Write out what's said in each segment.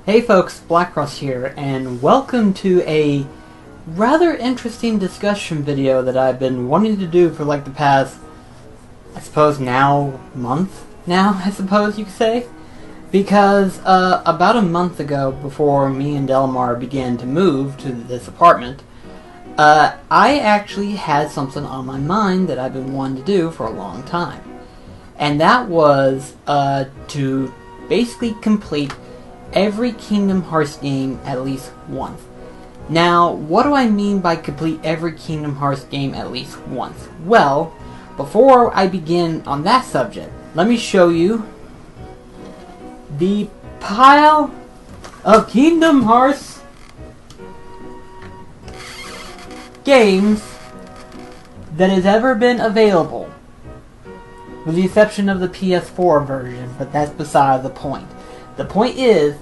Hey folks, BlackCross here, and welcome to a rather interesting discussion video that I've been wanting to do for like the past, month now, I suppose you could say. Because about a month ago, before me and Delmar began to move to this apartment, I actually had something on my mind that I've been wanting to do for a long time. And that was to basically complete every Kingdom Hearts game at least once. Now, what do I mean by complete every Kingdom Hearts game at least once? Well, before I begin on that subject, let me show you the pile of Kingdom Hearts games that has ever been available, with the exception of the PS4 version, but that's beside the point. The point is,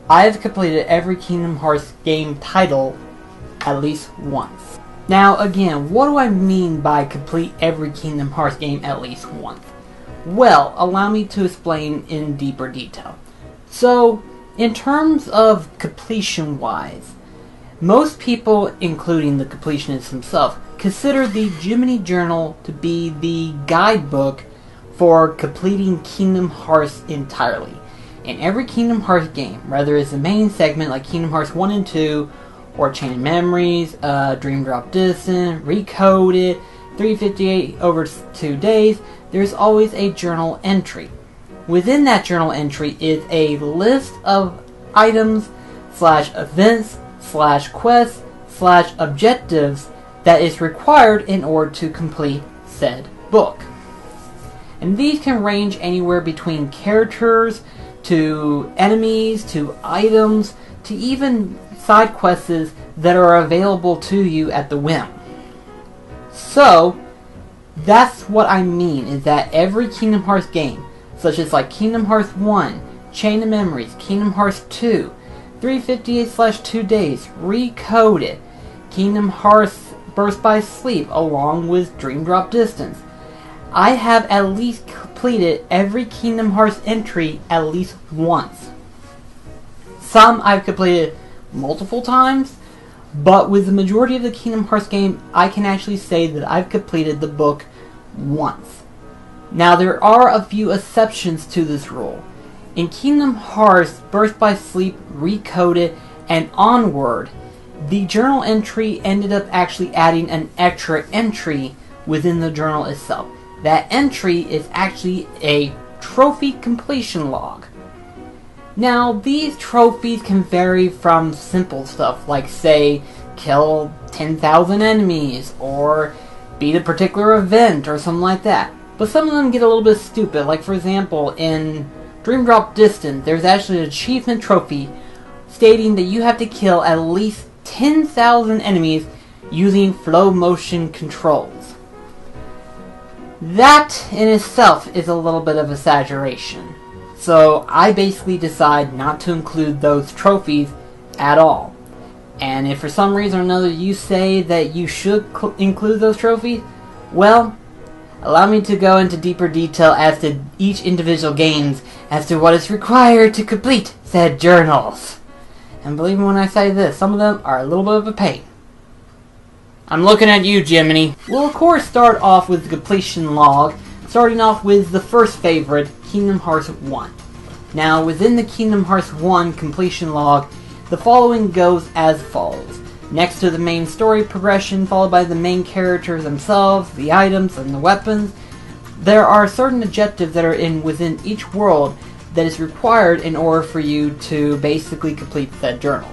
I have completed every Kingdom Hearts game title at least once. Now again, what do I mean by complete every Kingdom Hearts game at least once? Well, allow me to explain in deeper detail. So, in terms of completion-wise, most people, including the completionists themselves, consider the Jiminy Journal to be the guidebook for completing Kingdom Hearts entirely. In every Kingdom Hearts game, whether it's the main segment like Kingdom Hearts 1 and 2, or Chain of Memories, Dream Drop Distance, Recoded, 358 over 2 days, there's always a journal entry. Within that journal entry is a list of items, /events, /quests, /objectives that is required in order to complete said book. And these can range anywhere between characters, to enemies, to items, to even side quests that are available to you at the whim. So, that's what I mean, is that every Kingdom Hearts game, such as like Kingdom Hearts 1, Chain of Memories, Kingdom Hearts 2, 358/2 days, Recoded, Kingdom Hearts Burst by Sleep, along with Dream Drop Distance, I have at least completed every Kingdom Hearts entry at least once. Some I've completed multiple times, but with the majority of the Kingdom Hearts game, I can actually say that I've completed the book once. Now, there are a few exceptions to this rule. In Kingdom Hearts Burst by Sleep, Recoded, and Onward, the journal entry ended up actually adding an extra entry within the journal itself. That entry is actually a trophy completion log. Now, these trophies can vary from simple stuff, like say, kill 10,000 enemies, or beat a particular event, or something like that. But some of them get a little bit stupid, like for example, in Dream Drop Distance, there's actually an achievement trophy stating that you have to kill at least 10,000 enemies using flow motion controls. That in itself is a little bit of exaggeration. So I basically decide not to include those trophies at all. And if for some reason or another you say that you should include those trophies, well, allow me to go into deeper detail as to each individual games as to what is required to complete said journals. And believe me when I say this, some of them are a little bit of a pain. I'm looking at you, Jiminy. We'll of course start off with the completion log, starting off with the first favorite, Kingdom Hearts 1. Now, within the Kingdom Hearts 1 completion log, the following goes as follows. Next to the main story progression, followed by the main characters themselves, the items, and the weapons, there are certain objectives that are within each world that is required in order for you to basically complete that journal.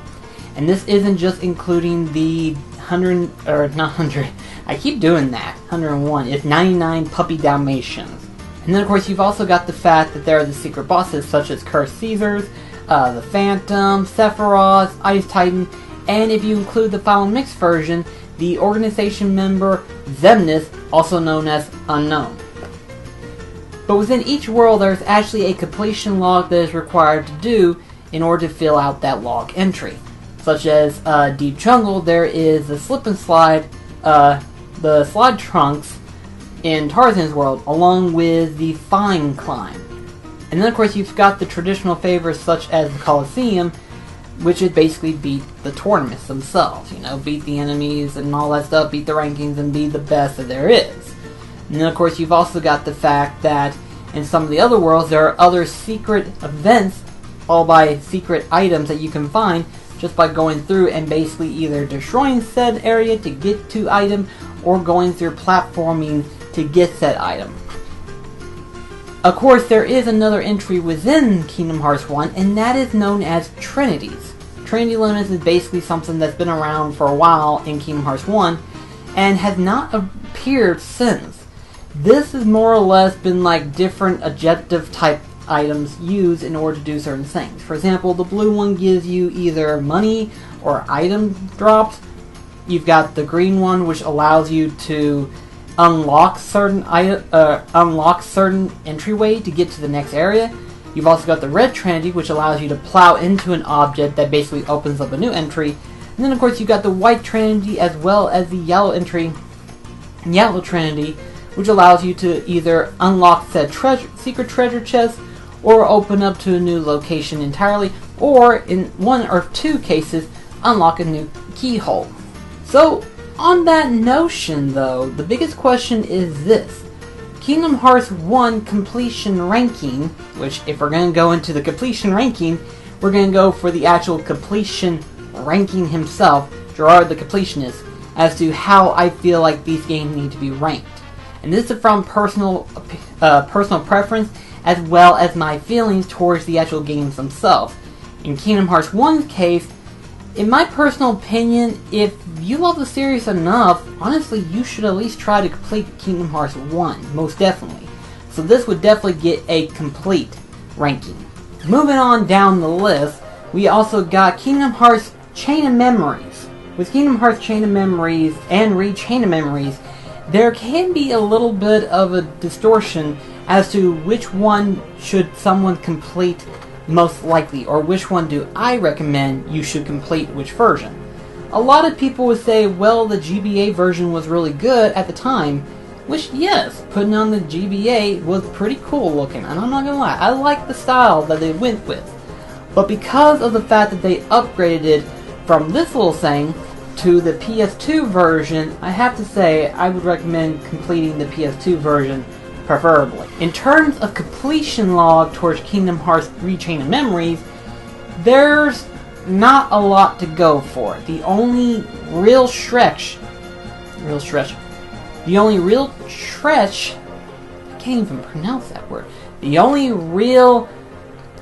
And this isn't just including the 101, it's 99 puppy Dalmatians. And then of course you've also got the fact that there are the secret bosses such as Cursed Caesars, the Phantom, Sephiroth, Ice Titan, and if you include the Final Mix version, the organization member Xemnas, also known as Unknown. But within each world there's actually a completion log that is required to do in order to fill out that log entry. Such as Deep Jungle, there is the Slip and Slide, the Slide Trunks in Tarzan's world, along with the Fine Climb. And then of course you've got the traditional favorites such as the Colosseum, which is basically beat the tournaments themselves. Beat the enemies and all that stuff, beat the rankings, and be the best that there is. And then of course you've also got the fact that in some of the other worlds there are other secret events, all by secret items that you can find just by going through and basically either destroying said area to get to item, or going through platforming to get said item. Of course, there is another entry within Kingdom Hearts 1, and that is known as Trinities. Trinity limits is basically something that's been around for a while in Kingdom Hearts 1, and has not appeared since. This has more or less been like different objective type items used in order to do certain things. For example, the blue one gives you either money or item drops. You've got the green one, which allows you to unlock certain entryway to get to the next area. You've also got the red Trinity, which allows you to plow into an object that basically opens up a new entry. And then of course you've got the white Trinity as well as the yellow Trinity, which allows you to either unlock said secret treasure chest, or open up to a new location entirely, or in one or two cases, unlock a new keyhole. So, on that notion though, the biggest question is this. Kingdom Hearts 1 completion ranking, which if we're going to go into the completion ranking, we're going to go for the actual completion ranking himself, Gerard the Completionist, as to how I feel like these games need to be ranked. And this is from personal preference, as well as my feelings towards the actual games themselves. In Kingdom Hearts 1's case, in my personal opinion, if you love the series enough, honestly, you should at least try to complete Kingdom Hearts 1, most definitely. So this would definitely get a complete ranking. Moving on down the list, we also got Kingdom Hearts Chain of Memories. With Kingdom Hearts Chain of Memories and Re-Chain of Memories, there can be a little bit of a distortion as to which one should someone complete most likely, or which one do I recommend you should complete which version. A lot of people would say, well, the GBA version was really good at the time, which, yes, putting on the GBA was pretty cool looking, and I'm not gonna lie, I like the style that they went with. But because of the fact that they upgraded it from this little thing to the PS2 version, I have to say I would recommend completing the PS2 version preferably. In terms of completion log towards Kingdom Hearts Re-Chain of Memories, there's not a lot to go for. The only real stretch, I can't even pronounce that word. The only real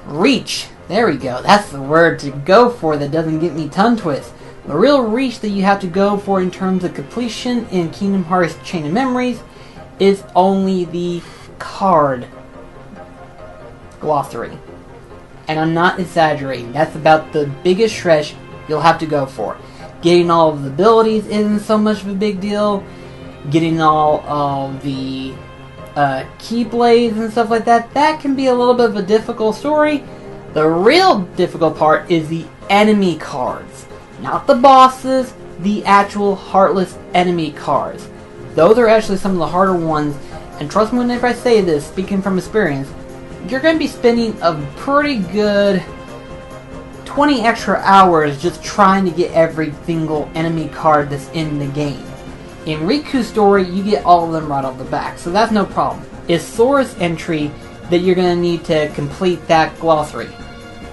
reach, there we go, that's the word to go for that doesn't get me tongue twist. The real reach that you have to go for in terms of completion in Kingdom Hearts Chain of Memories is only the card glossary. And I'm not exaggerating, that's about the biggest stretch you'll have to go for. Getting all of the abilities isn't so much of a big deal. Getting all of the keyblades and stuff like that, that can be a little bit of a difficult story. The real difficult part is the enemy cards. Not the bosses, the actual heartless enemy cards. Those are actually some of the harder ones, and trust me whenever I say this, speaking from experience, you're going to be spending a pretty good 20 extra hours just trying to get every single enemy card that's in the game. In Riku's story, you get all of them right off the back, so that's no problem. It's Sora's entry that you're going to need to complete that glossary.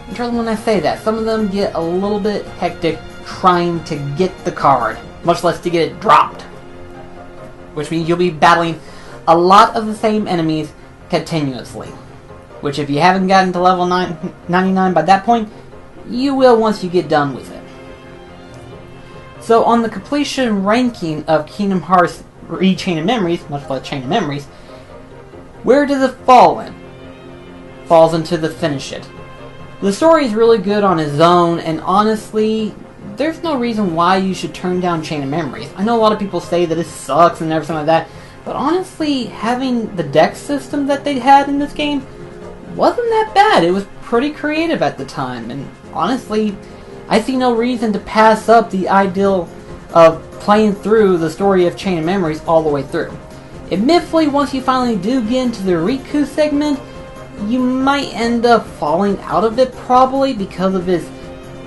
And trust me when I say that, some of them get a little bit hectic trying to get the card, much less to get it dropped. Which means you'll be battling a lot of the same enemies continuously. Which if you haven't gotten to level 99 by that point, you will once you get done with it. So on the completion ranking of Kingdom Hearts Re-Chain of Memories, much like Chain of Memories, where does it fall in? Falls into the finish it. The story is really good on its own, and honestly, there's no reason why you should turn down Chain of Memories. I know a lot of people say that it sucks and everything like that, but honestly, having the deck system that they had in this game wasn't that bad. It was pretty creative at the time, and honestly, I see no reason to pass up the ideal of playing through the story of Chain of Memories all the way through. Admittedly, once you finally do get into the Riku segment, you might end up falling out of it probably because of this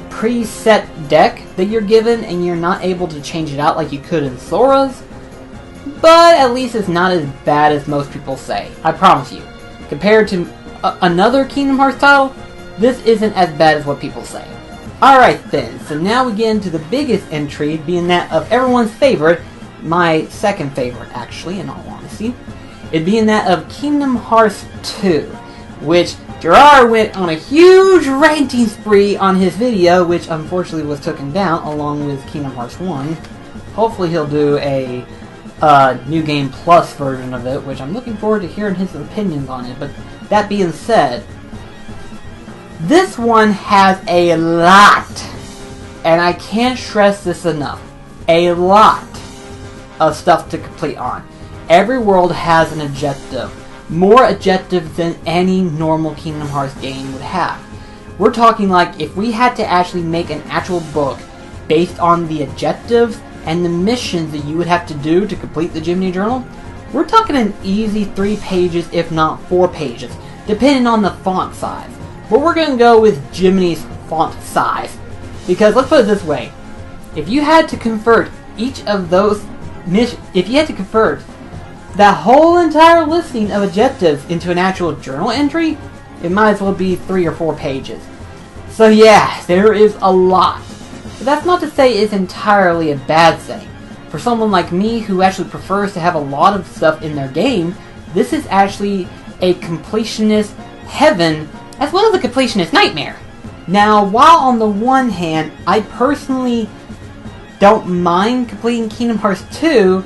preset deck that you're given and you're not able to change it out like you could in Sora's. But at least it's not as bad as most people say. I promise you. Compared to another Kingdom Hearts title, this isn't as bad as what people say. Alright then, so now we get into the biggest entry, being that of everyone's favorite, my second favorite actually, in all honesty, it being that of Kingdom Hearts 2, which Gerard went on a huge ranting spree on his video, which unfortunately was taken down along with Kingdom Hearts 1. Hopefully he'll do a New Game Plus version of it, which I'm looking forward to hearing his opinions on it. But that being said, this one has a lot, and I can't stress this enough, a lot of stuff to complete on. Every world has an objective. More objectives than any normal Kingdom Hearts game would have. We're talking like if we had to actually make an actual book based on the objectives and the missions that you would have to do to complete the Jiminy Journal, we're talking an easy 3 pages if not 4 pages, depending on the font size. But we're going to go with Jiminy's font size. Because let's put it this way, if you had to convert each of those missions, if you had to convert that whole entire listing of objectives into an actual journal entry, it might as well be 3 or 4 pages. So yeah, there is a lot. But that's not to say it's entirely a bad thing. For someone like me who actually prefers to have a lot of stuff in their game, this is actually a completionist heaven as well as a completionist nightmare. Now, while on the one hand, I personally don't mind completing Kingdom Hearts 2,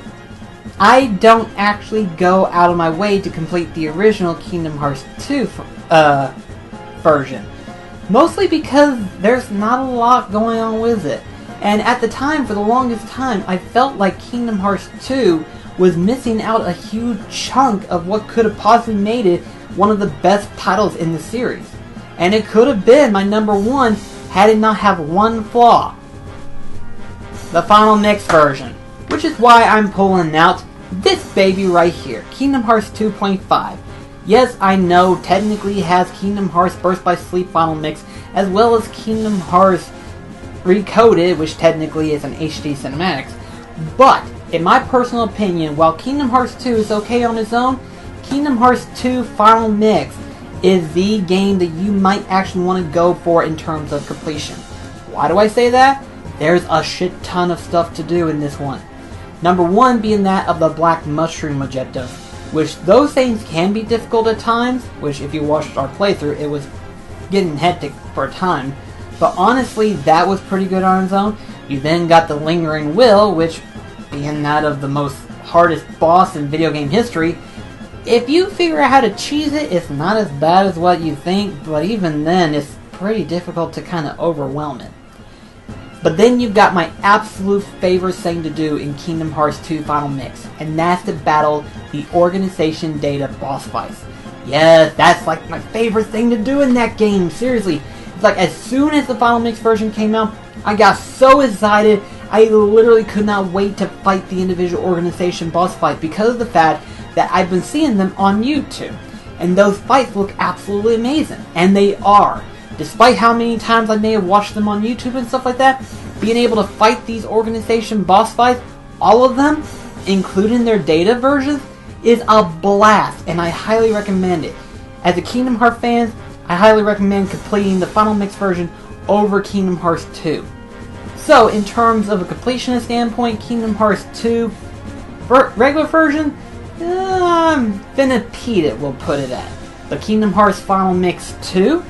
I don't actually go out of my way to complete the original Kingdom Hearts 2 version. Mostly because there's not a lot going on with it. And at the time, for the longest time, I felt like Kingdom Hearts 2 was missing out a huge chunk of what could have possibly made it one of the best titles in the series. And it could have been my number 1 had it not have one flaw. The Final Mix version. Which is why I'm pulling out this baby right here, Kingdom Hearts 2.5. Yes, I know technically it has Kingdom Hearts Burst by Sleep Final Mix, as well as Kingdom Hearts Recoded, which technically is an HD cinematics. But, in my personal opinion, while Kingdom Hearts 2 is okay on its own, Kingdom Hearts 2 Final Mix is the game that you might actually want to go for in terms of completion. Why do I say that? There's a shit ton of stuff to do in this one. Number 1 being that of the Black Mushroom objective, which those things can be difficult at times, which if you watched our playthrough, it was getting hectic for a time. But honestly, that was pretty good on its own. You then got the Lingering Will, which being that of the most hardest boss in video game history, if you figure out how to cheese it, it's not as bad as what you think, but even then, it's pretty difficult to kind of overwhelm it. But then you've got my absolute favorite thing to do in Kingdom Hearts 2 Final Mix, and that's to battle the Organization Data boss fights. Yes, that's like my favorite thing to do in that game, seriously. It's like as soon as the Final Mix version came out, I got so excited, I literally could not wait to fight the individual Organization boss fight because of the fact that I've been seeing them on YouTube. And those fights look absolutely amazing, and they are. Despite how many times I may have watched them on YouTube and stuff like that, being able to fight these Organization boss fights, all of them, including their data versions, is a blast, and I highly recommend it. As a Kingdom Hearts fan, I highly recommend completing the Final Mix version over Kingdom Hearts 2. So, in terms of a completionist standpoint, Kingdom Hearts 2 regular version, finna peat it, we'll put it at. But Kingdom Hearts Final Mix 2,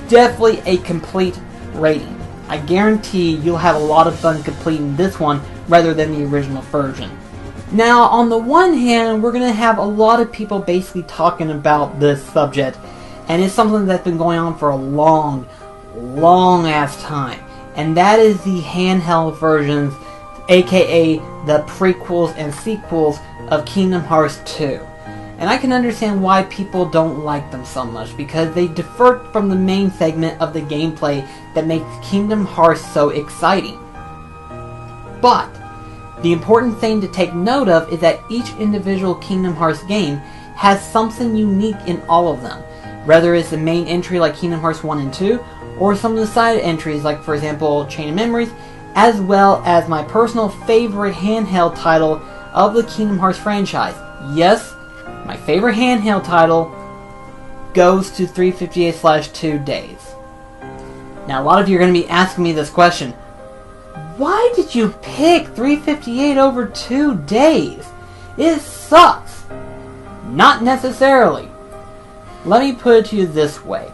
definitely a complete rating. I guarantee you'll have a lot of fun completing this one rather than the original version. Now, on the one hand, we're going to have a lot of people basically talking about this subject, and it's something that's been going on for a long ass time. And that is the handheld versions, aka the prequels and sequels of Kingdom Hearts 2. And I can understand why people don't like them so much, because they divert from the main segment of the gameplay that makes Kingdom Hearts so exciting. But, the important thing to take note of is that each individual Kingdom Hearts game has something unique in all of them. whether it's the main entry like Kingdom Hearts 1 and 2, or some of the side entries like, for example, Chain of Memories, as well as my personal favorite handheld title of the Kingdom Hearts franchise. Yes, my favorite handheld title goes to 358/2 Days. Now, a lot of you are going to be asking me this question. Why did you pick 358 over 2 Days? It sucks. Not necessarily. Let me put it to you this way.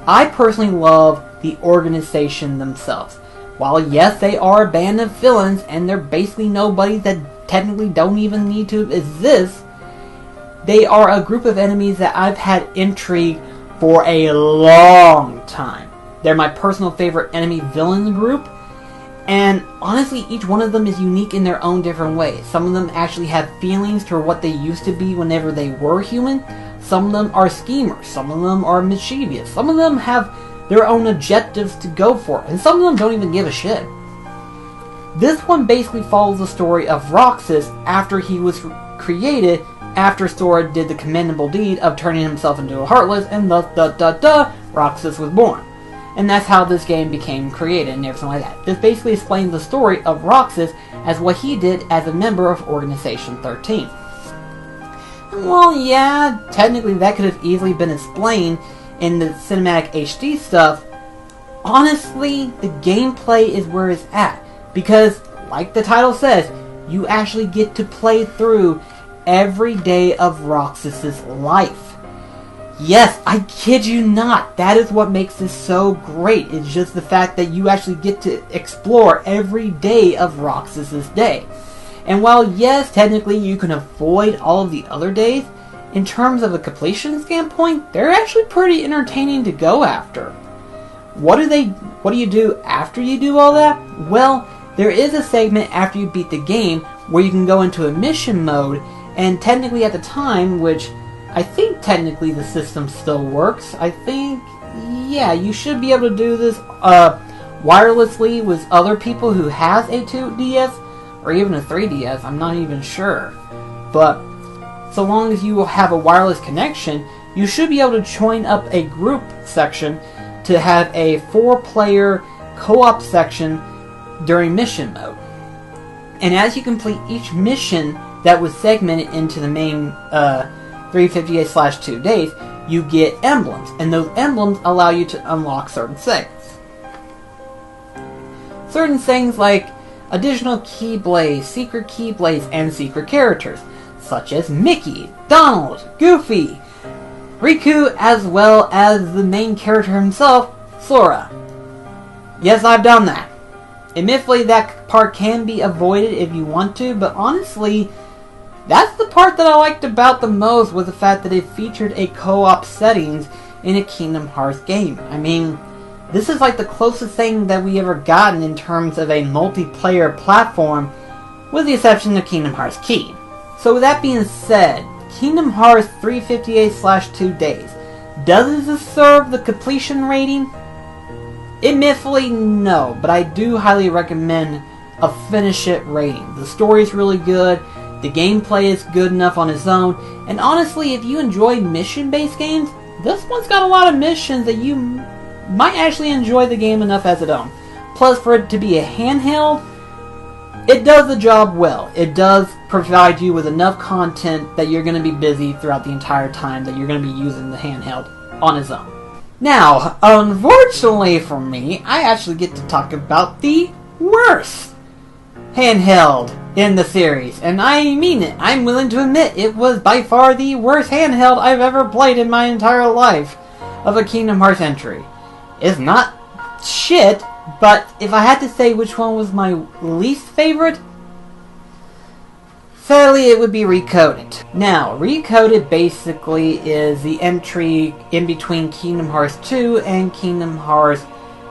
I personally love the organization themselves. While yes, they are a band of villains and they're basically nobody that technically don't even need to exist, they are a group of enemies that I've had intrigue for a long time. They're my personal favorite enemy villain group, and honestly, each one of them is unique in their own different ways. Some of them actually have feelings toward what they used to be whenever they were human. Some of them are schemers. Some of them are mischievous. Some of them have their own objectives to go for, and some of them don't even give a shit. This one basically follows the story of Roxas after he was created, after Sora did the commendable deed of turning himself into a Heartless, and thus, Roxas was born. And that's how this game became created and everything like that. This basically explains the story of Roxas as what he did as a member of Organization 13. Well, yeah, technically that could have easily been explained in the cinematic HD stuff. Honestly, the gameplay is where it's at. Because, like the title says, you actually get to play through every day of Roxas's life. Yes, I kid you not, that is what makes this so great. It's just the fact that you actually get to explore every day of Roxas's day. And while yes, technically you can avoid all of the other days, in terms of a completion standpoint, they're actually pretty entertaining to go after. What do you do after you do all that? Well, there is a segment after you beat the game where you can go into a mission mode, and technically at the time, which I think technically the system still works, I think, yeah, you should be able to do this wirelessly with other people who has a 2DS, or even a 3DS, I'm not even sure. But so long as you have a wireless connection, you should be able to join up a group section to have a 4-player co-op section during mission mode. And as you complete each mission that was segmented into the main 358/2 days, you get emblems, and those emblems allow you to unlock certain things. Certain things like additional Keyblades, secret Keyblades, and secret characters, such as Mickey, Donald, Goofy, Riku, as well as the main character himself, Sora. Yes, I've done that. Admittedly, that part can be avoided if you want to, but honestly, that's the part that I liked about the most, was the fact that it featured a co-op settings in a Kingdom Hearts game. I mean, this is like the closest thing that we ever gotten in terms of a multiplayer platform, with the exception of Kingdom Hearts Key. So with that being said, Kingdom Hearts 358/2 days, does it deserve the completion rating? Admittedly, no, but I do highly recommend a finish it rating. The story is really good, the gameplay is good enough on its own, and honestly, if you enjoy mission-based games, this one's got a lot of missions that you might actually enjoy the game enough as its own. Plus, for it to be a handheld, it does the job well. It does provide you with enough content that you're going to be busy throughout the entire time that you're going to be using the handheld on its own. Now, unfortunately for me, I actually get to talk about the worst handheld in the series. And I mean it. I'm willing to admit it was by far the worst handheld I've ever played in my entire life of a Kingdom Hearts entry. It's not shit, but if I had to say which one was my least favorite, sadly it would be Recoded. Now, Recoded basically is the entry in between Kingdom Hearts 2 and Kingdom Hearts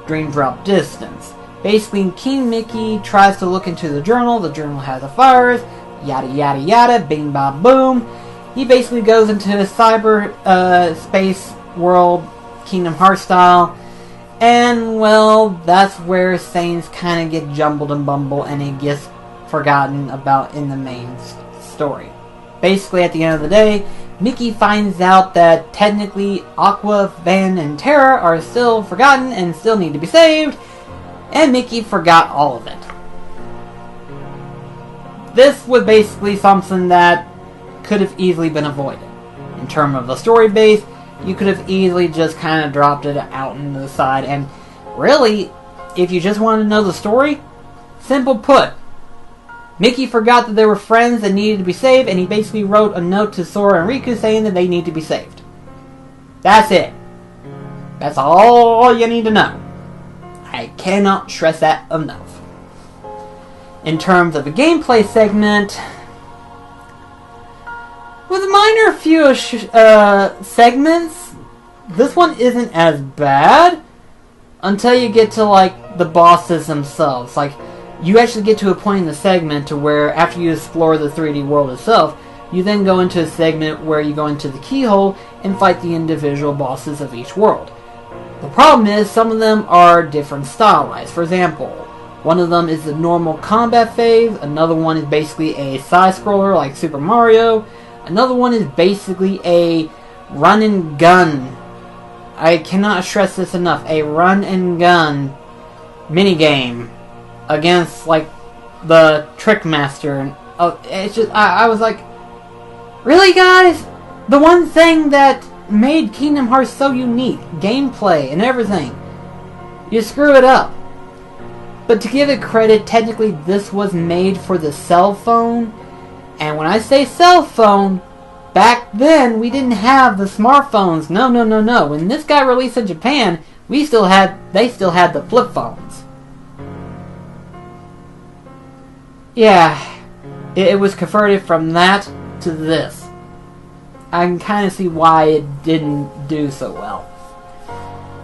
Dream Drop Distance. Basically, King Mickey tries to look into the journal has a virus, yada yada yada, bing bop boom. He basically goes into a cyber space world, Kingdom Hearts style, and well, that's where things kind of get jumbled and bumbled and it gets forgotten about in the main story. Basically, at the end of the day, Mickey finds out that technically Aqua, Van, and Terra are still forgotten and still need to be saved, and Mickey forgot all of it. This was basically something that could have easily been avoided. In terms of the story base, you could have easily just kind of dropped it out into the side, and really, if you just wanted to know the story, simple put, Mickey forgot that there were friends that needed to be saved, and he basically wrote a note to Sora and Riku saying that they need to be saved. That's it. That's all you need to know. I cannot stress that enough. In terms of a gameplay segment, with a minor few segments, this one isn't as bad until you get to like the bosses themselves. Like, you actually get to a point in the segment to where after you explore the 3D world itself, you then go into a segment where you go into the keyhole and fight the individual bosses of each world. The problem is some of them are different stylized. For example, one of them is the normal combat phase, another one is basically a side-scroller like Super Mario, another one is basically a run and gun. I cannot stress this enough, a run and gun minigame against like the Trickmaster, and it's just I was like, really guys? The one thing that made Kingdom Hearts so unique, gameplay and everything, you screw it up. But to give it credit, technically this was made for the cell phone, and when I say cell phone, back then we didn't have the smartphones. No. When this got released in Japan, they still had the flip phones. Yeah, it was converted from that to this. I can kind of see why it didn't do so well.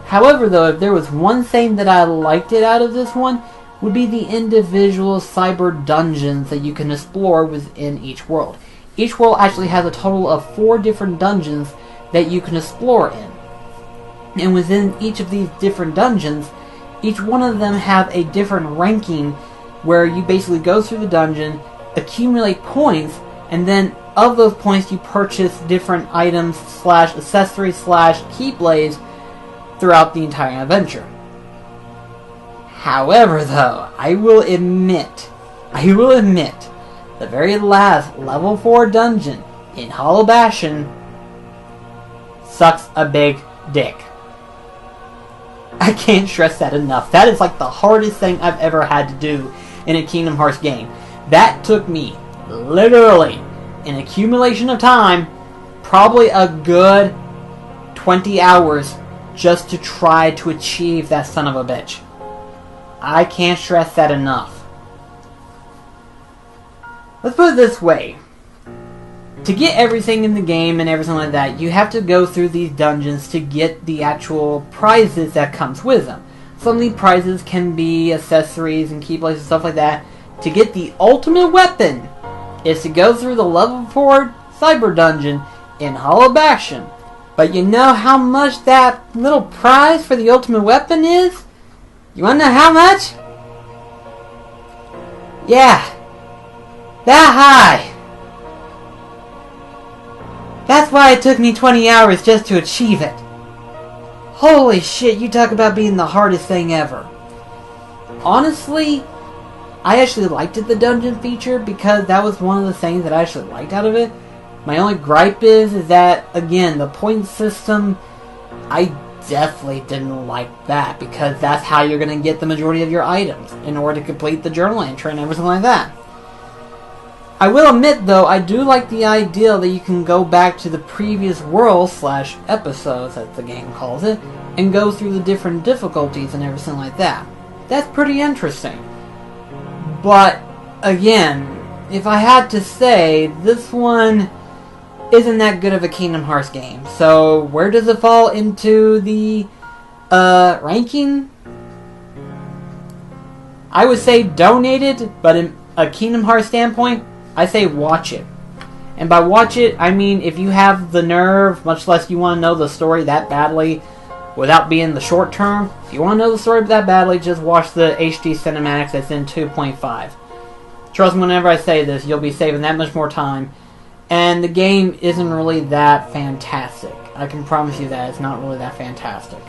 However, though, if there was one thing that I liked it out of this one, would be the individual cyber dungeons that you can explore within each world. Each world actually has a total of 4 different dungeons that you can explore in. And within each of these different dungeons, each one of them have a different ranking where you basically go through the dungeon, accumulate points, and then of those points you purchase different items / accessories / keyblades throughout the entire adventure. However, though, I will admit, the very last level 4 dungeon in Hollow Bastion sucks a big dick. I can't stress that enough. That is like the hardest thing I've ever had to do in a Kingdom Hearts game. That took me, literally, an accumulation of time, probably a good 20 hours just to try to achieve that son of a bitch. I can't stress that enough. Let's put it this way. To get everything in the game and everything like that, you have to go through these dungeons to get the actual prizes that comes with them. Some of the prizes can be accessories and keyblades and stuff like that. To get the ultimate weapon is to go through the level 4 cyber dungeon in Hollow Bastion. But you know how much that little prize for the ultimate weapon is? You wanna know how much? Yeah. That high. That's why it took me 20 hours just to achieve it. Holy shit, you talk about being the hardest thing ever. Honestly, I actually liked it, the dungeon feature, because that was one of the things that I actually liked out of it. My only gripe is that, again, the point system, I definitely didn't like that, because that's how you're going to get the majority of your items in order to complete the journal entry and everything like that. I will admit, though, I do like the idea that you can go back to the previous world / episodes, as the game calls it, and go through the different difficulties and everything like that. That's pretty interesting. But, again, if I had to say, this one isn't that good of a Kingdom Hearts game. So, where does it fall into the ranking? I would say donate it, but in a Kingdom Hearts standpoint, I say watch it. And by watch it, I mean if you have the nerve, much less you want to know the story that badly, without being the short term, if you want to know the story that badly, just watch the HD cinematics that's in 2.5. Trust me, whenever I say this, you'll be saving that much more time And the game isn't really that fantastic. I can promise you that it's not really that fantastic.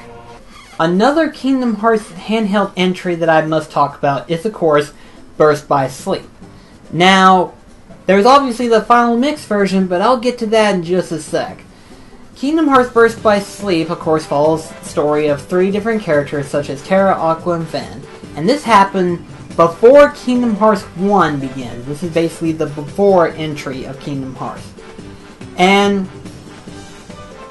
Another Kingdom Hearts handheld entry that I must talk about is, of course, Burst by Sleep. Now, there's obviously the Final Mix version, but I'll get to that in just a sec. Kingdom Hearts Burst by Sleep, of course, follows the story of 3 different characters such as Terra, Aqua, and Fen. And this happened before Kingdom Hearts 1 begins. This is basically the before entry of Kingdom Hearts. And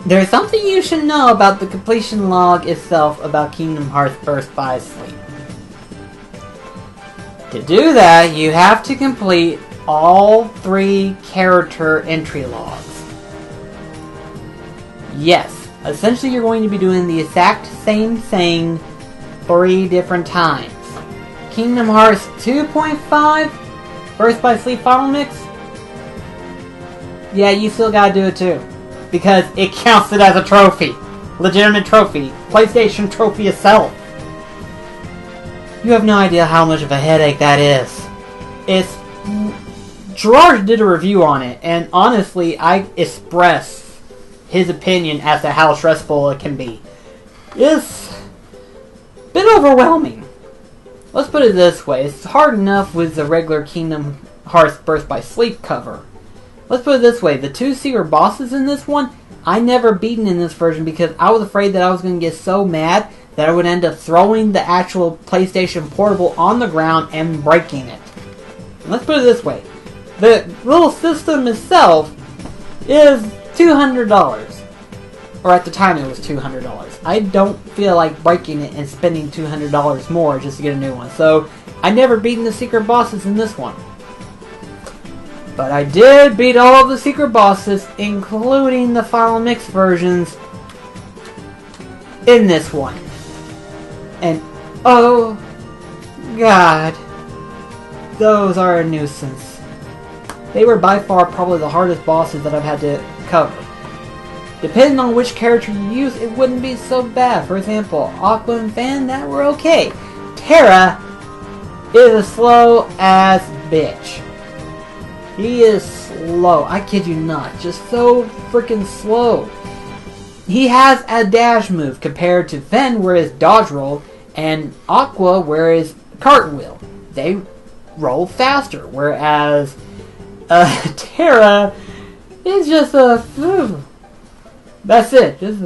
there's something you should know about the completion log itself about Kingdom Hearts Burst by Sleep. To do that, you have to complete all 3 character entry logs. Yes, essentially you're going to be doing the exact same thing 3 different times. Kingdom Hearts 2.5, Burst by Sleep Final Mix, yeah, you still gotta do it too. Because it counts it as a trophy. Legitimate trophy. PlayStation trophy itself. You have no idea how much of a headache that is. Gerard did a review on it, and honestly, I expressed his opinion as to how stressful it can be. It's been overwhelming. Let's put it this way, it's hard enough with the regular Kingdom Hearts Burst by Sleep cover. Let's put it this way, the 2 secret bosses in this one, I never beaten in this version because I was afraid that I was going to get so mad that I would end up throwing the actual PlayStation Portable on the ground and breaking it. And let's put it this way, the little system itself is $200. Or at the time it was $200. I don't feel like breaking it and spending $200 more just to get a new one. So, I never beaten the secret bosses in this one. But I did beat all of the secret bosses, including the Final Mix versions, in this one. And, oh, God, those are a nuisance. They were by far probably the hardest bosses that I've had to cover. Depending on which character you use, it wouldn't be so bad. For example, Aqua and Fan, that were okay. Terra is a slow ass bitch. He is slow. I kid you not. Just so freaking slow. He has a dash move compared to Fen where it's dodge roll and Aqua where it's cartwheel. They roll faster. Whereas Terra is just a... That's it. Just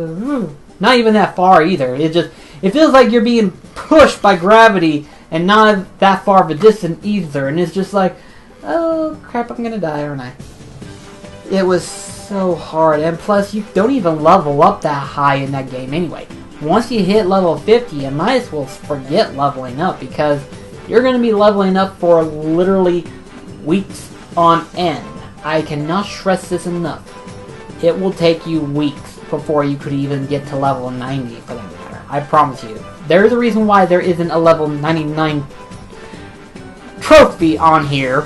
not even that far either. It feels like you're being pushed by gravity and not that far of a distance either. And it's just like, oh crap, I'm gonna die, aren't I? It was so hard. And plus, you don't even level up that high in that game anyway. Once you hit level 50, you might as well forget leveling up because you're gonna be leveling up for literally weeks on end. I cannot stress this enough. It will take you weeks before you could even get to level 90 for that matter. I promise you. There's a reason why there isn't a level 99 trophy on here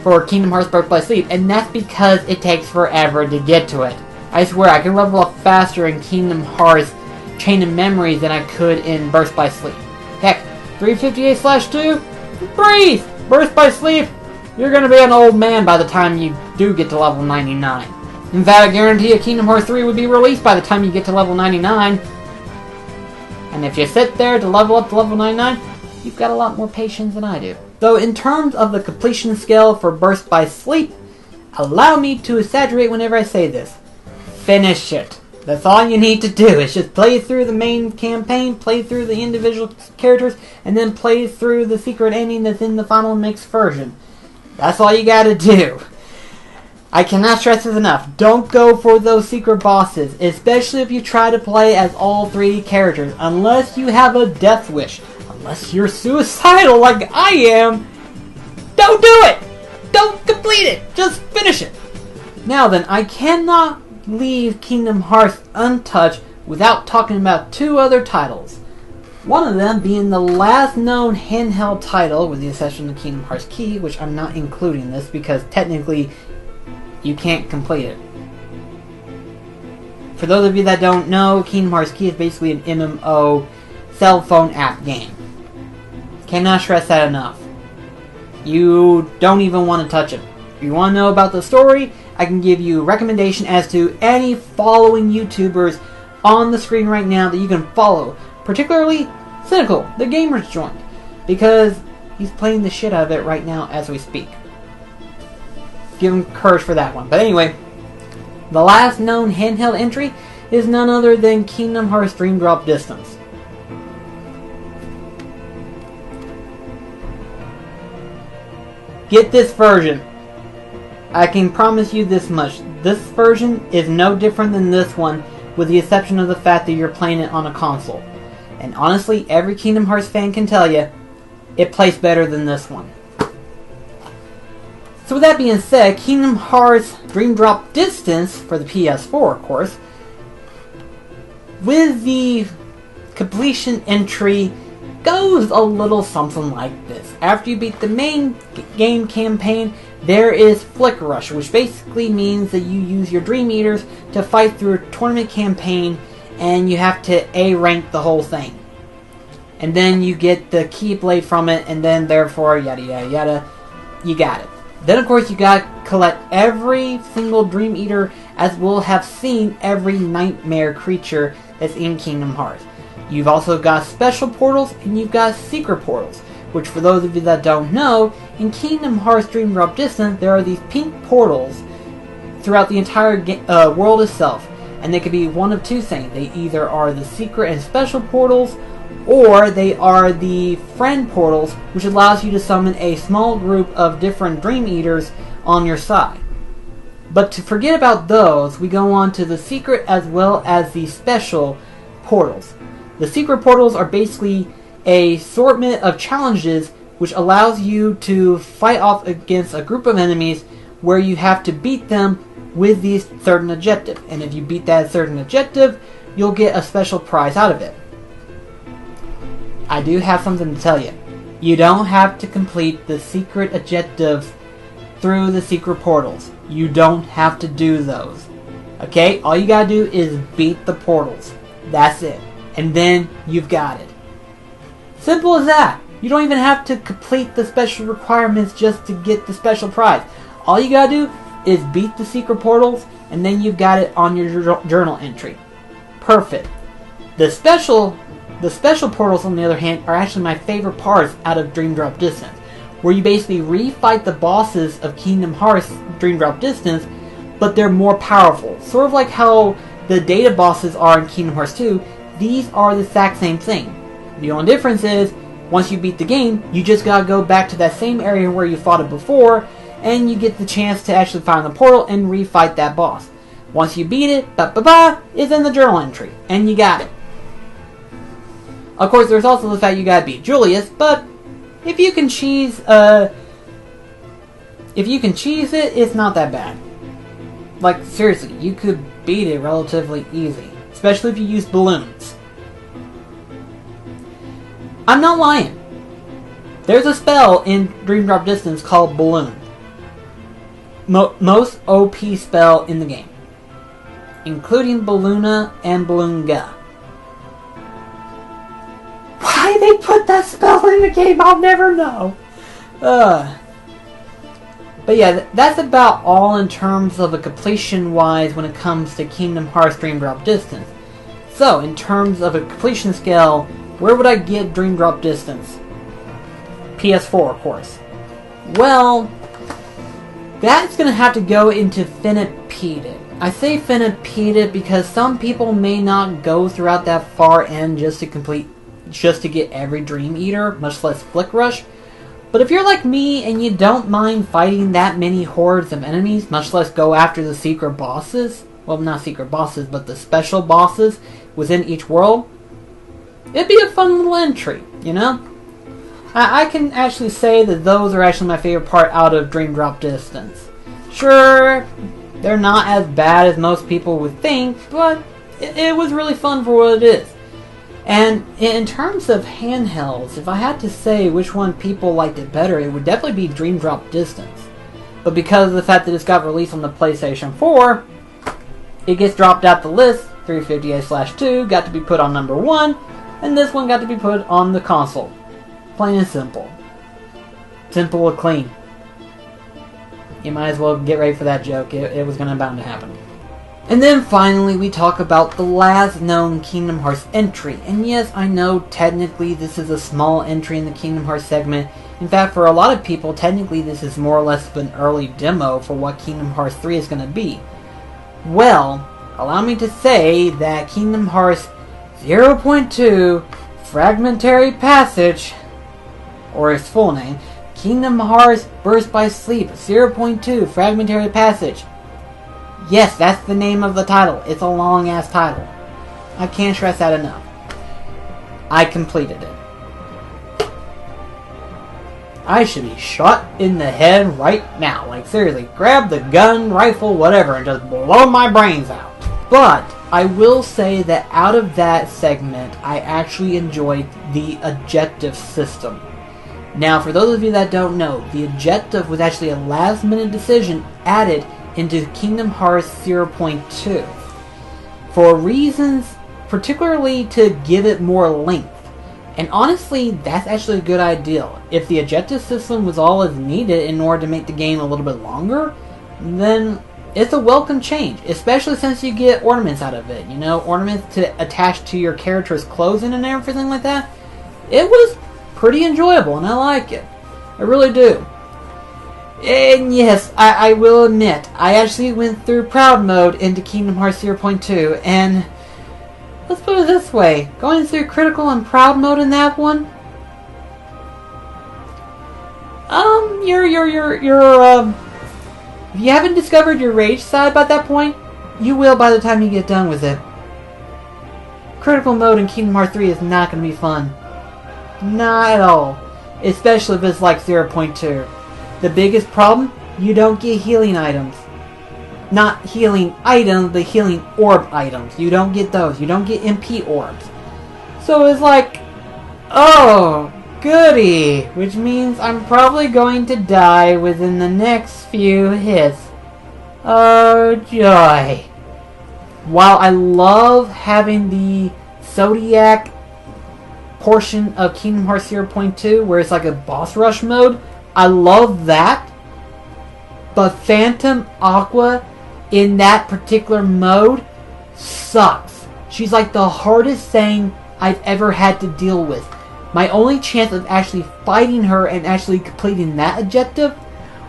for Kingdom Hearts Burst by Sleep, and that's because it takes forever to get to it. I swear, I can level up faster in Kingdom Hearts Chain of Memories than I could in Burst by Sleep. Heck, 358/2? Breathe! Burst by Sleep, you're gonna be an old man by the time you do get to level 99. In fact, I guarantee a Kingdom Hearts 3 would be released by the time you get to level 99. And if you sit there to level up to level 99, you've got a lot more patience than I do. So in terms of the completion scale for Burst by Sleep, allow me to exaggerate whenever I say this. Finish it. That's all you need to do. It's just play through the main campaign, play through the individual characters, and then play through the secret ending that's in the Final Mix version. That's all you gotta do. I cannot stress this enough. Don't go for those secret bosses, especially if you try to play as all 3 characters, unless you have a death wish. Unless you're suicidal like I am, don't do it! Don't complete it! Just finish it! Now then, I cannot leave Kingdom Hearts untouched without talking about 2 other titles. One of them being the last known handheld title, with the exception of Kingdom Hearts Key, which I'm not including this because technically you can't complete it. For those of you that don't know, Kingdom Hearts Key is basically an MMO cell phone app game. Cannot stress that enough. You don't even want to touch it. If you want to know about the story, I can give you a recommendation as to any following YouTubers on the screen right now that you can follow. Particularly Cynical, the Gamer's Joint, because he's playing the shit out of it right now as we speak. Give him courage for that one. But anyway, the last known handheld entry is none other than Kingdom Hearts Dream Drop Distance. Get this version. I can promise you this much. This version is no different than this one, with the exception of the fact that you're playing it on a console. And honestly, every Kingdom Hearts fan can tell you, it plays better than this one. So with that being said, Kingdom Hearts Dream Drop Distance, for the PS4 of course, with the completion entry, goes a little something like this. After you beat the main game campaign, there is Flick Rush, which basically means that you use your Dream Eaters to fight through a tournament campaign, and you have to A-rank the whole thing. And then you get the Keyblade from it, and then therefore yada yada yada, you got it. Then of course you gotta collect every single Dream Eater, as we'll have seen every nightmare creature that's in Kingdom Hearts. You've also got special portals, and you've got secret portals, which for those of you that don't know, in Kingdom Hearts Dream Drop Distance, there are these pink portals throughout the entire world itself. And they could be one of two things. They either are the secret and special portals, or they are the friend portals, which allows you to summon a small group of different Dream Eaters on your side. But to forget about those, we go on to the secret as well as the special portals. The secret portals are basically a assortment of challenges which allows you to fight off against a group of enemies where you have to beat them with these certain objective. And if you beat that certain objective, you'll get a special prize out of it. I do have something to tell you. You don't have to complete the secret objectives through the secret portals. You don't have to do those. Okay? All you gotta do is beat the portals. That's it. And then you've got it. Simple as that. You don't even have to complete the special requirements just to get the special prize. All you gotta do is beat the secret portals, and then you've got it on your journal entry. Perfect. The special portals, on the other hand, are actually my favorite parts out of Dream Drop Distance, where you basically re-fight the bosses of Kingdom Hearts Dream Drop Distance, but they're more powerful. Sort of like how the data bosses are in Kingdom Hearts 2, these are the exact same thing. The only difference is, once you beat the game, you just gotta go back to that same area where you fought it before, and you get the chance to actually find the portal and re-fight that boss. Once you beat it, it's in the journal entry, and you got it. Of course, there's also the fact you gotta beat Julius, but if you can cheese it, it's not that bad. Like, seriously, you could beat it relatively easy, especially if you use balloons. I'm not lying. There's a spell in Dream Drop Distance called Balloon. Most OP spell in the game, including Balloona and Balloonga. Why they put that spell in the game, I'll never know. But yeah, that's about all in terms of a completion-wise when it comes to Kingdom Hearts Dream Drop Distance. So, in terms of a completion scale, where would I get Dream Drop Distance? PS4, of course. Well, that's going to have to go into Finite-Peated. I say Finite-Peated because some people may not go throughout that far end just to get every Dream Eater, much less Flick Rush. But if you're like me and you don't mind fighting that many hordes of enemies, much less go after the secret bosses, well, not secret bosses, but the special bosses within each world, it'd be a fun little entry, you know? I can actually say that those are actually my favorite part out of Dream Drop Distance. Sure, they're not as bad as most people would think, but it was really fun for what it is. And in terms of handhelds, if I had to say which one people liked it better, it would definitely be Dream Drop Distance. But because of the fact that it's got released on the PlayStation 4, it gets dropped out the list. 358/2 got to be put on number 1, and this one got to be put on the console. Plain and simple. Simple and clean. You might as well get ready for that joke. It was going to bound to happen. And then finally, we talk about the last known Kingdom Hearts entry. And yes, I know technically this is a small entry in the Kingdom Hearts segment. In fact, for a lot of people, technically this is more or less an early demo for what Kingdom Hearts 3 is going to be. Well, allow me to say that Kingdom Hearts 0.2 Fragmentary Passage, or its full name, Kingdom Hearts Burst by Sleep 0.2 Fragmentary Passage. Yes, that's the name of the title. It's a long-ass title. I can't stress that enough. I completed it. I should be shot in the head right now. Like, seriously, grab the gun, rifle, whatever, and just blow my brains out. But I will say that out of that segment, I actually enjoyed the objective system. Now, for those of you that don't know, the objective was actually a last-minute decision added into Kingdom Hearts 0.2 for reasons particularly to give it more length. And honestly, that's actually a good idea. If the objective system was all that's needed in order to make the game a little bit longer, then it's a welcome change, especially since you get ornaments out of it. You know, ornaments to attach to your character's clothing and everything like that. It was pretty enjoyable, and I like it. I really do. And yes, I will admit, I actually went through Proud Mode into Kingdom Hearts 0.2, and let's put it this way, going through Critical and Proud Mode in that one, if you haven't discovered your rage side by that point, you will by the time you get done with it. Critical Mode in Kingdom Hearts 3 is not going to be fun. Not at all. Especially if it's like 0.2. The biggest problem, you don't get healing items. Not healing items, but healing orb items. You don't get those. You don't get MP orbs. So it's like, oh, goody. Which means I'm probably going to die within the next few hits. Oh, joy. While I love having the Zodiac portion of Kingdom Hearts 0.2 where it's like a boss rush mode, I love that, but Phantom Aqua in that particular mode sucks. She's like the hardest thing I've ever had to deal with. My only chance of actually fighting her and actually completing that objective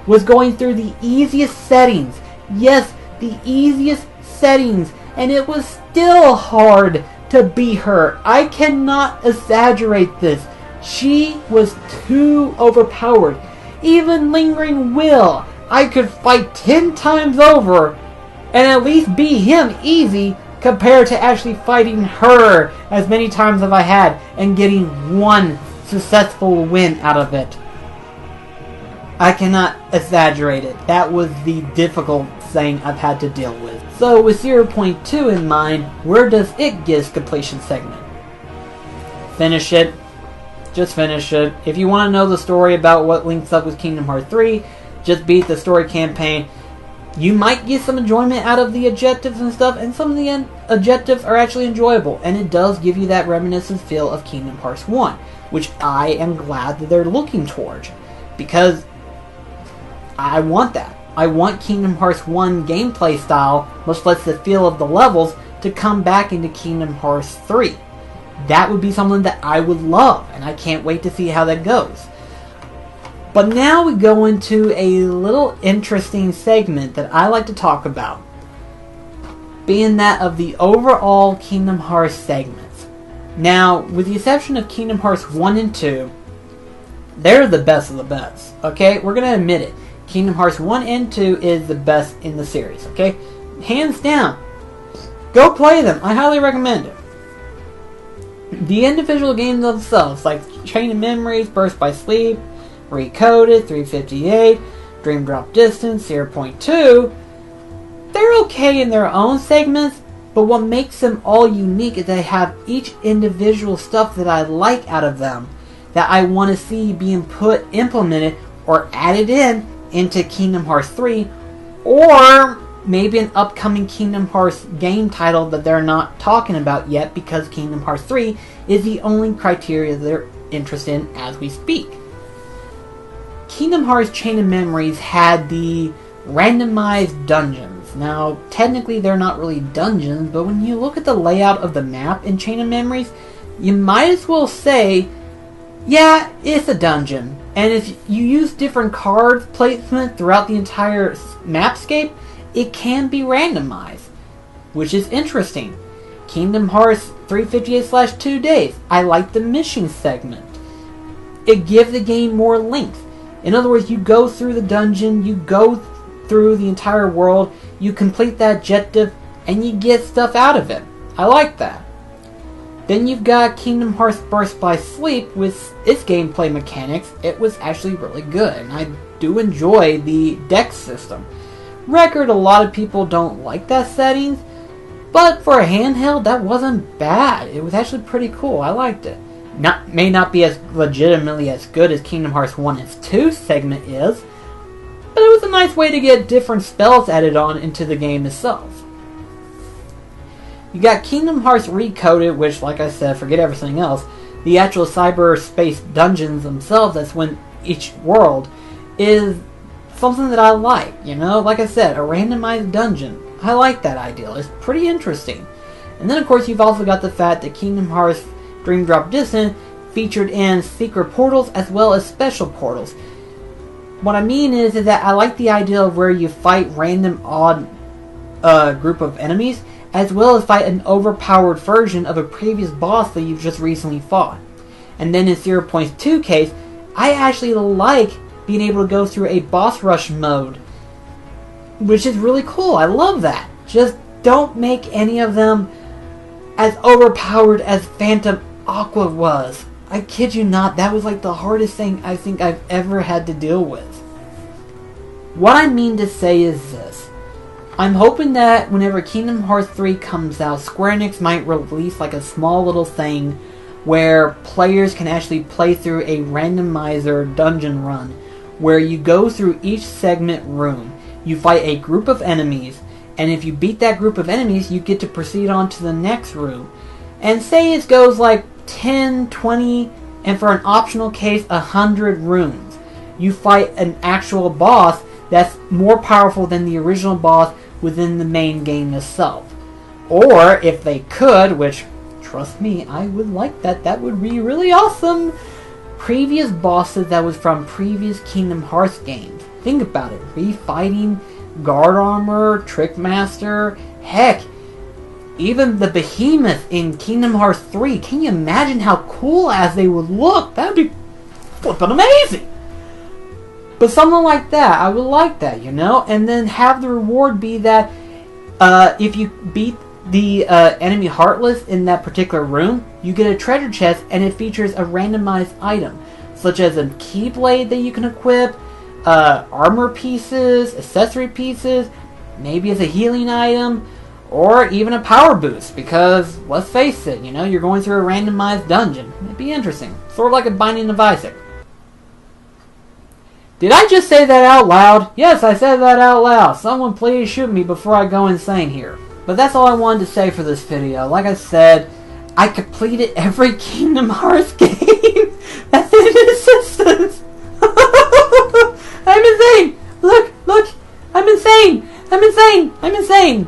was going through the easiest settings. Yes, the easiest settings, and it was still hard to beat her. I cannot exaggerate this. She was too overpowered. Even Lingering Will, I could fight 10 times over and at least beat him easy compared to actually fighting her as many times as I had and getting one successful win out of it. I cannot exaggerate it. That was the difficult thing I've had to deal with. So with 0.2 in mind, where does it get its completion segment? Finish it. Just finish it. If you want to know the story about what links up with Kingdom Hearts 3, just beat the story campaign. You might get some enjoyment out of the objectives and stuff, and some of the objectives are actually enjoyable, and it does give you that reminiscent feel of Kingdom Hearts 1, which I am glad that they're looking towards, because I want that. I want Kingdom Hearts 1 gameplay style, much less the feel of the levels, to come back into Kingdom Hearts 3. That would be something that I would love, and I can't wait to see how that goes. But now we go into a little interesting segment that I like to talk about, being that of the overall Kingdom Hearts segments. Now, with the exception of Kingdom Hearts 1 and 2, they're the best of the best, okay? We're going to admit it. Kingdom Hearts 1 and 2 is the best in the series, okay? Hands down. Go play them. I highly recommend it. The individual games themselves, like Chain of Memories, Burst by Sleep, Recoded, 358, Dream Drop Distance, 0.2, they're okay in their own segments, but what makes them all unique is they have each individual stuff that I like out of them, that I want to see being implemented, or added into Kingdom Hearts 3, or maybe an upcoming Kingdom Hearts game title that they're not talking about yet, because Kingdom Hearts 3 is the only criteria they're interested in as we speak. Kingdom Hearts Chain of Memories had the randomized dungeons. Now, technically they're not really dungeons, but when you look at the layout of the map in Chain of Memories, you might as well say, yeah, it's a dungeon. And if you use different card placement throughout the entire mapscape, it can be randomized, which is interesting. Kingdom Hearts 358/2 Days, I like the mission segment. It gives the game more length. In other words, you go through the dungeon, you go through the entire world, you complete that objective, and you get stuff out of it. I like that. Then you've got Kingdom Hearts Burst by Sleep with its gameplay mechanics. It was actually really good, and I do enjoy the deck system. Record, a lot of people don't like that settings, but for a handheld, that wasn't bad. It was actually pretty cool. I liked it. May not be as legitimately as good as Kingdom Hearts 1 and 2 segment is, but it was a nice way to get different spells added on into the game itself. You got Kingdom Hearts Recoded, which, like I said, forget everything else. The actual cyberspace dungeons themselves, that's when each world, is something that I like. You know, like I said, a randomized dungeon. I like that idea. It's pretty interesting. And then, of course, you've also got the fact that Kingdom Hearts Dream Drop Distance featured in secret portals as well as special portals. What I mean is that I like the idea of where you fight random odd group of enemies, as well as fight an overpowered version of a previous boss that you've just recently fought. And then in 0.2 case, I actually like being able to go through a boss rush mode, which is really cool. I love that. Just don't make any of them as overpowered as Phantom Aqua was. I kid you not, that was like the hardest thing I think I've ever had to deal with. What I mean to say is this. I'm hoping that whenever Kingdom Hearts 3 comes out, Square Enix might release like a small little thing where players can actually play through a randomizer dungeon run, where you go through each segment room, you fight a group of enemies, and if you beat that group of enemies, you get to proceed on to the next room. And say it goes like 10, 20, and for an optional case, 100 rooms. You fight an actual boss that's more powerful than the original boss within the main game itself. Or, if they could, which, trust me, I would like that, that would be really awesome, previous bosses that was from previous Kingdom Hearts games. Think about it, refighting Guard Armor, Trickmaster, heck, even the Behemoth in Kingdom Hearts 3. Can you imagine how cool as they would look? That would be flippin' amazing! But something like that, I would like that, you know? And then have the reward be that if you beat the enemy Heartless in that particular room, you get a treasure chest and it features a randomized item, such as a Keyblade that you can equip, armor pieces, accessory pieces, maybe as a healing item, or even a power boost, because, let's face it, you know, you're going through a randomized dungeon. It'd be interesting. Sort of like a Binding of Isaac. Did I just say that out loud? Yes, I said that out loud. Someone please shoot me before I go insane here. But that's all I wanted to say for this video. Like I said, I completed every Kingdom Hearts game that's in existence. I'm insane! Look! I'm insane! I'm insane!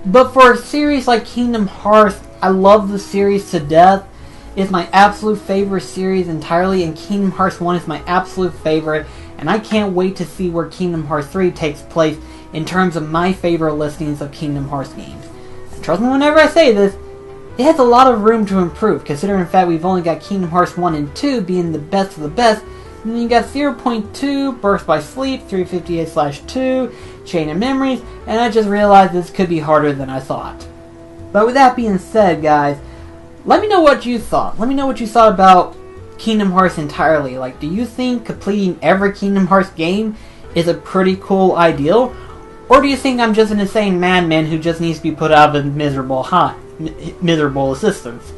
But for a series like Kingdom Hearts, I love the series to death. It's my absolute favorite series entirely, and Kingdom Hearts 1 is my absolute favorite, and I can't wait to see where Kingdom Hearts 3 takes place in terms of my favorite listings of Kingdom Hearts games. And trust me whenever I say this, it has a lot of room to improve, considering the fact we've only got Kingdom Hearts 1 and 2 being the best of the best, and then you got 0.2, Burst by Sleep, 358/2, Chain of Memories, and I just realized this could be harder than I thought. But with that being said, guys, let me know what you thought. Let me know what you thought about Kingdom Hearts entirely. Like, do you think completing every Kingdom Hearts game is a pretty cool ideal? Or do you think I'm just an insane madman who just needs to be put out of miserable existence?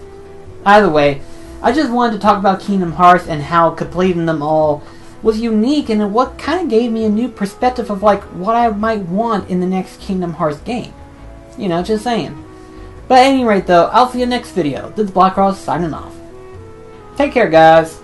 Either way, I just wanted to talk about Kingdom Hearts and how completing them all was unique, and what kind of gave me a new perspective of like what I might want in the next Kingdom Hearts game. You know, just saying. But at any rate though, I'll see you next video. This is BlackCross signing off. Take care, guys.